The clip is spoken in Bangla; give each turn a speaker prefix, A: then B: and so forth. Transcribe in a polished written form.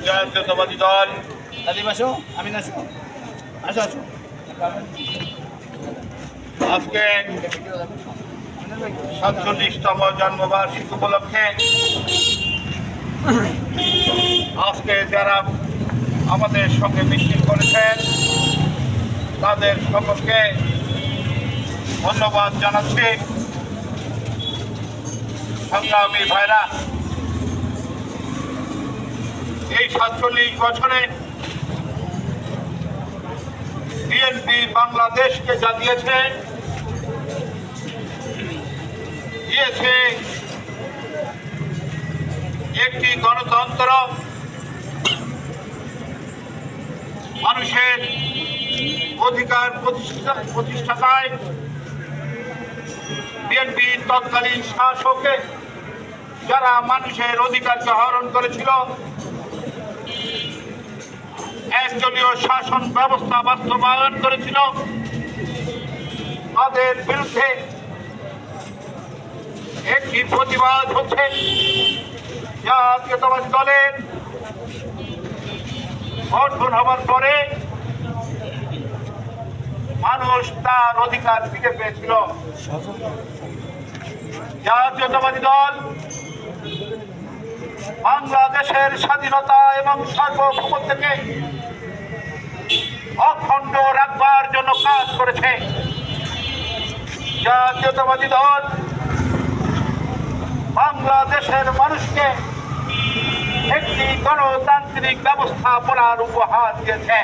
A: জাতীয়তাবাদী দল আজকে ৪৭তম জন্মবার্ষিকী উপলক্ষে আজকে যারা আমাদের সঙ্গে মিছিল করেছেন তাদের সকলকে ধন্যবাদ জানাচ্ছি। সংগ্রামী ভাইরা, এই ৪৭ বছরে বিএনপি বাংলাদেশকে যা দিয়েছে একটি গণতন্ত্র, মানুষের অধিকার প্রতিষ্ঠাতায় বিএনপি তৎকালীন শাসকে যারা মানুষের অধিকারকে হরণ করেছিল, একদলীয় শাসন ব্যবস্থা বাস্তবায়ন করেছিল, তাদের বিরুদ্ধে একটি প্রতিবাদ হচ্ছে জাতীয়তাবাদী দলের গঠন হবার পরে মানুষ তার অধিকার ফিরে পেয়েছিল। জাতীয়তাবাদী দল বাংলাদেশের স্বাধীনতা এবং সার্বভৌমত্বকে অখণ্ড রাখবার জন্য কাজ করেছে। জাতীয়তাবাদী দল বাংলাদেশের মানুষকে একটি গণতান্ত্রিক ব্যবস্থাপনার উপহার দিয়েছে।